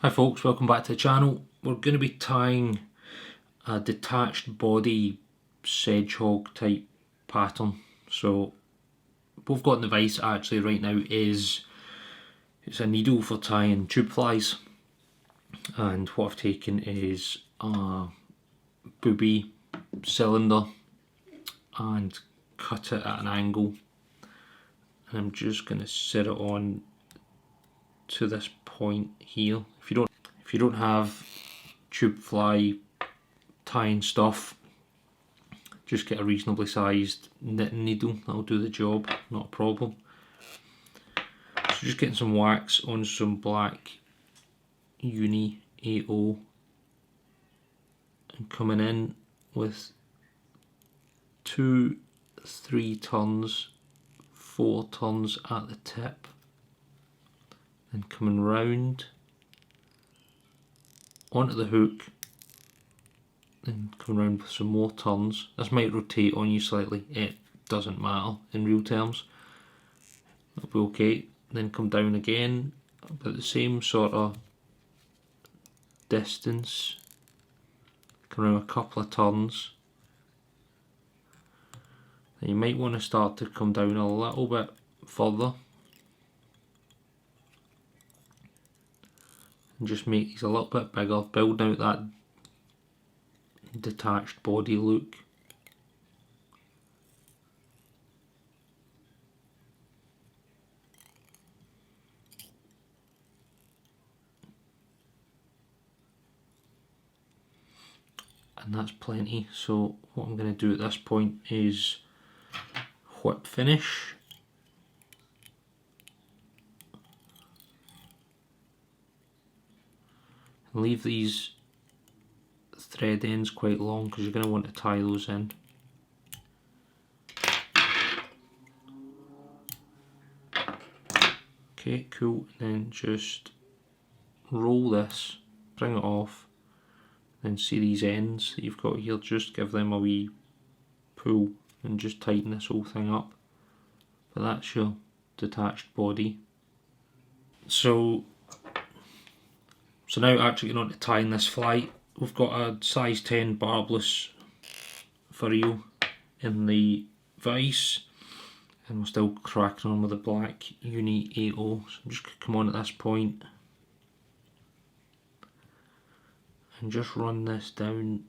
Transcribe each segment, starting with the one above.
Hi folks, welcome back to the channel. We're going to be tying a detached body sedgehog type pattern. So what we've got in the vise actually right now is it's a needle for tying tube flies, and what I've taken is a booby cylinder and cut it at an angle, and I'm just going to set it on to this point here. If you don't have tube fly tying stuff, just get a reasonably sized knitting needle, that'll do the job, not a problem. So just getting some wax on some black Uni 80 and coming in with 2, 3 turns, 4 turns at the tip, and coming round onto the hook, then come around with some more turns. This might rotate on you slightly, it doesn't matter in real terms, that'll be okay. Then come down again, about the same sort of distance, come around a couple of turns. Then you might want to start to come down a little bit further and just make these a little bit bigger, build out that detached body look. And that's plenty. So what I'm going to do at this point is whip finish. And leave these thread ends quite long because you're going to want to tie those in. Okay, cool. Then just roll this, bring it off, then see these ends that you've got here, just give them a wee pull and just tighten this whole thing up. But that's your detached body. So now actually getting on to tying this fly. We've got a size 10 barbless for eel in the vise, and we're still cracking on with the black Uni 80. So I'm just going to come on at this point and just run this down.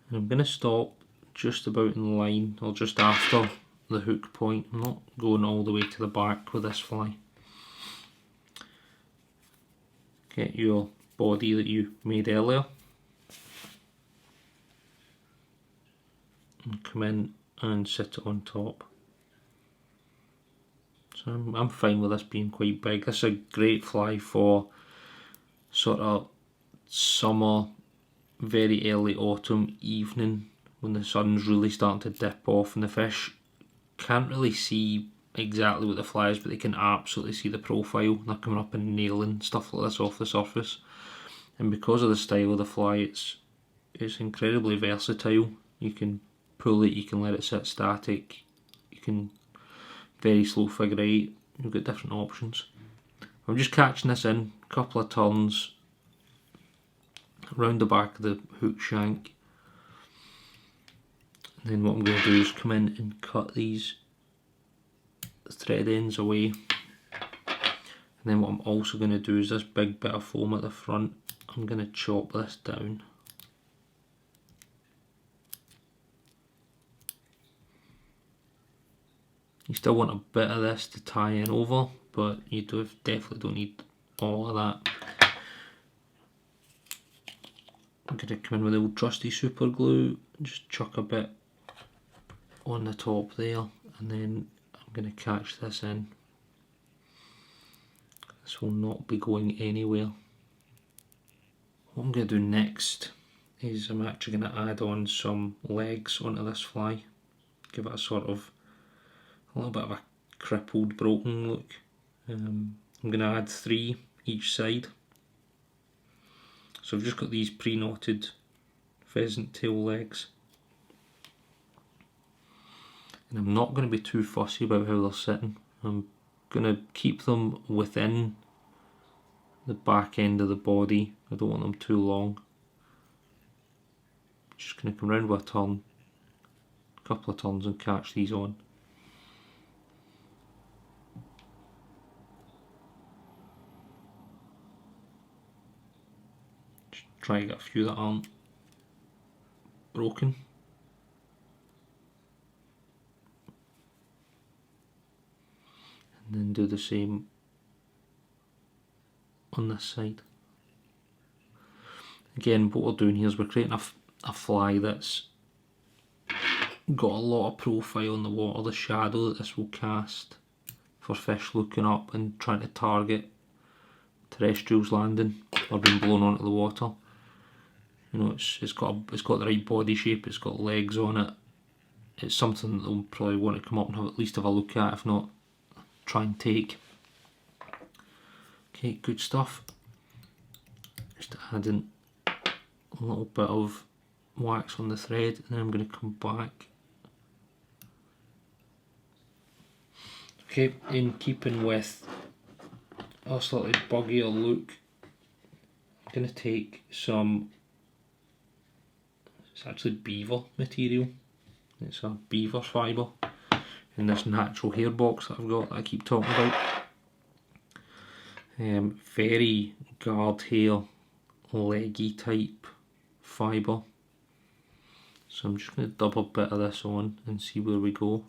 And I'm going to stop just about in line, or just after the hook point. I'm not going all the way to the back with this fly. Get your body that you made earlier and come in and sit it on top. So I'm fine with this being quite big. This is a great fly for sort of summer, very early autumn evening when the sun's really starting to dip off and the fish can't really see exactly what the fly is, but they can absolutely see the profile. They're coming up and nailing stuff like this off the surface, and because of the style of the fly, it's incredibly versatile. You can pull it, you can let it sit static, you can very slow figure eight, you've got different options. I'm just catching this in, a couple of turns around the back of the hook shank, and then what I'm going to do is come in and cut these thread ends away. And then what I'm also going to do is this big bit of foam at the front, I'm going to chop this down. You still want a bit of this to tie in over, but you definitely don't need all of that. I'm going to come in with the old trusty super glue, just chuck a bit on the top there, and then I'm going to catch this in. This will not be going anywhere. What I'm going to do next is I'm actually going to add on some legs onto this fly, give it a sort of a little bit of a crippled, broken look. I'm going to add 3 each side. So I've just got these pre-knotted pheasant tail legs. and I'm not going to be too fussy about how they're sitting. I'm going to keep them within the back end of the body. I don't want them too long. Just going to come round with a turn, a couple of turns, and catch these on. Just try to get a few that aren't broken. And then do the same on this side. Again, what we're doing here is we're creating a fly that's got a lot of profile in the water, the shadow that this will cast for fish looking up and trying to target terrestrials landing or being blown onto the water. You know, it's got the right body shape, it's got legs on it. It's something that they'll probably want to come up and at least have a look at, if not try and take. Okay, good stuff. Just adding a little bit of wax on the thread, and then I'm going to come back. Okay, in keeping with a slightly buggier look, I'm going to take some, it's actually beaver material. It's a beaver fibre in this natural hair box that I've got that I keep talking about. Very guard hair, leggy type fibre. So I'm just going to dub a bit of this on and see where we go.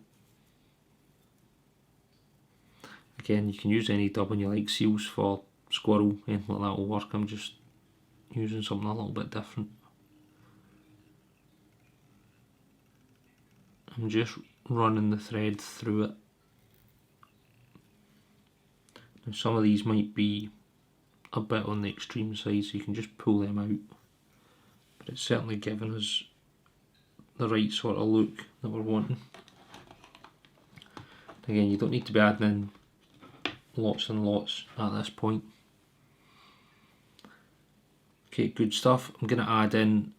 Again, you can use any dubbing you like, seals for squirrel, anything like that will work. I'm just using something a little bit different. I'm just running the thread through it. Now some of these might be a bit on the extreme side, so you can just pull them out. But it's certainly giving us the right sort of look that we're wanting. Again, you don't need to be adding in lots and lots at this point. Okay, good stuff. I'm going to add in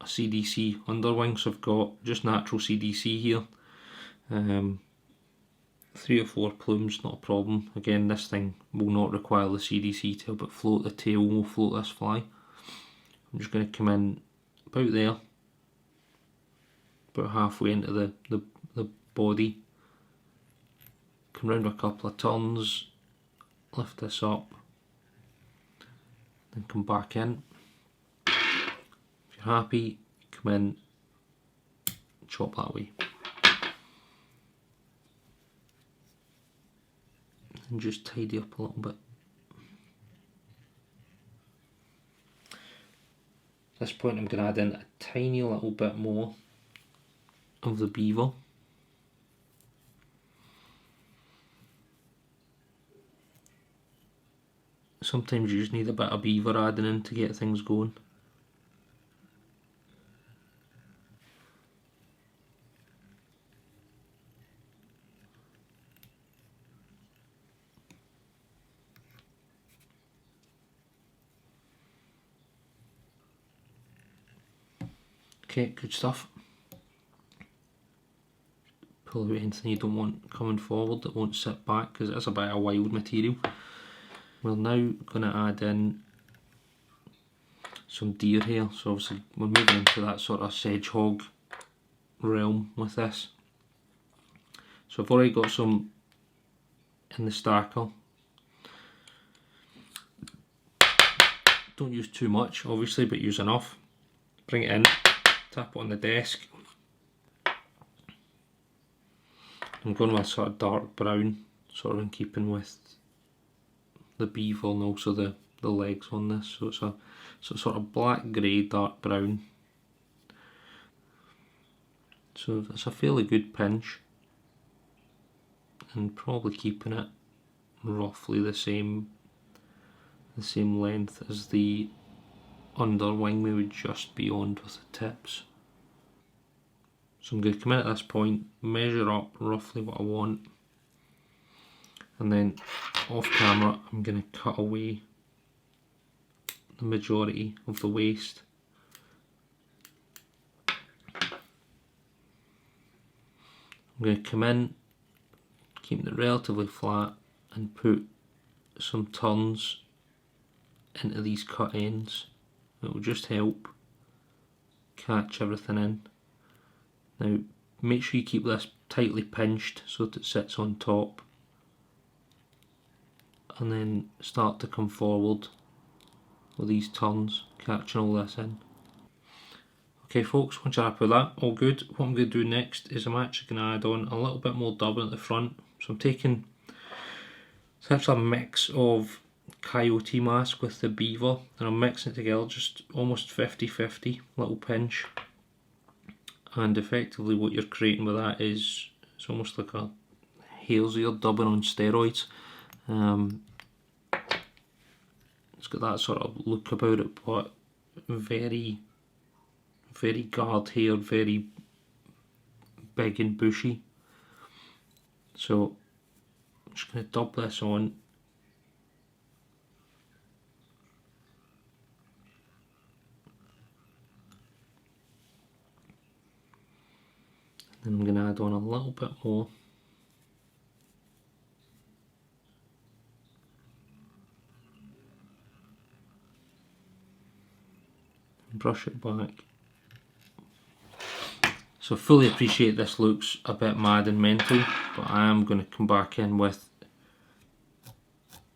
a CDC underwing, so I've got just natural CDC here. 3 or 4 plumes, not a problem. Again, this thing will not require the CDC to help it float. The tail will float this fly. I'm just going to come in about there, about halfway into the body. Come round a couple of turns, lift this up, then come back in. If you're happy, come in, chop that way. And just tidy up a little bit. At this point I'm going to add in a tiny little bit more of the beaver. Sometimes you just need a bit of beaver adding in to get things going. Okay, good stuff. Pull out anything you don't want coming forward that won't sit back, because it's a bit of wild material. We're now going to add in some deer hair, so obviously we're moving into that sort of sedge hog realm with this. So I've already got some in the stacker. Don't use too much obviously, but use enough. Bring it in, tap it on the desk. I'm going with a sort of dark brown, sort of in keeping with the beaver and also the legs on this. So it's a sort of black, grey, dark brown. So it's a fairly good pinch, and probably keeping it roughly the same length as the underwing, maybe just beyond with the tips. So I'm going to come in at this point, measure up roughly what I want, and then off camera I'm going to cut away the majority of the waste. I'm going to come in, keeping it relatively flat, and put some turns into these cut ends. It will just help catch everything in. Now make sure you keep this tightly pinched so that it sits on top, and then start to come forward with these turns, catching all this in. Okay folks, once you're happy with that, all good, what I'm going to do next is I'm actually going to add on a little bit more dubbing at the front. So I'm taking, it's actually a mix of Coyote mask with the Beaver, and I'm mixing it together, just almost 50-50, little pinch. And effectively what you're creating with that is, it's almost like a hare's ear dubbing on steroids. It's got that sort of look about it, but very guard hair, very big and bushy. So I'm just going to dub this on. Then I'm going to add on a little bit more. And brush it back. So fully appreciate this looks a bit mad and mental, but I am going to come back in with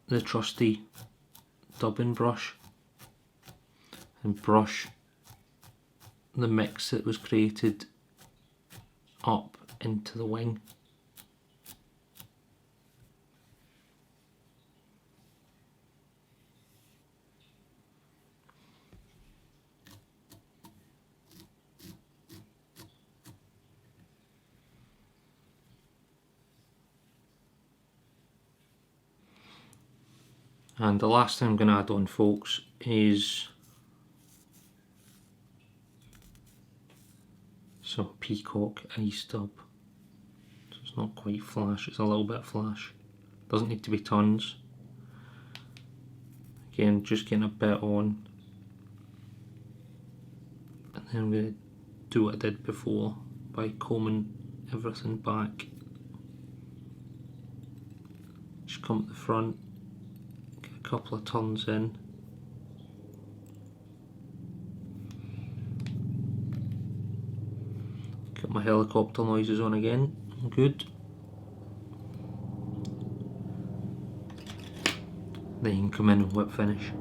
the trusty dubbing brush and brush the mix that was created up into the wing. And the last thing I'm going to add on, folks, is some Peacock ice dub. So it's not quite flash, it's a little bit flash. Doesn't need to be tons. Again, just getting a bit on. And then I'm going to do what I did before by combing everything back. Just come at the front. Couple of turns in, get my helicopter noises on again, good. Then you can come in and whip finish.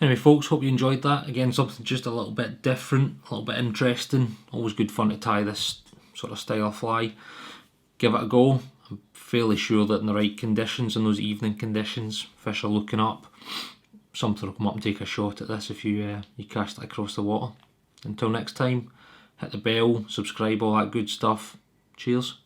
Anyway folks, hope you enjoyed that. Again, something just a little bit different, a little bit interesting. Always good fun to tie this sort of style of fly. Give it a go. I'm fairly sure that in the right conditions, in those evening conditions, fish are looking up. Something will come up and take a shot at this if you cast it across the water. Until next time, hit the bell, subscribe, all that good stuff. Cheers.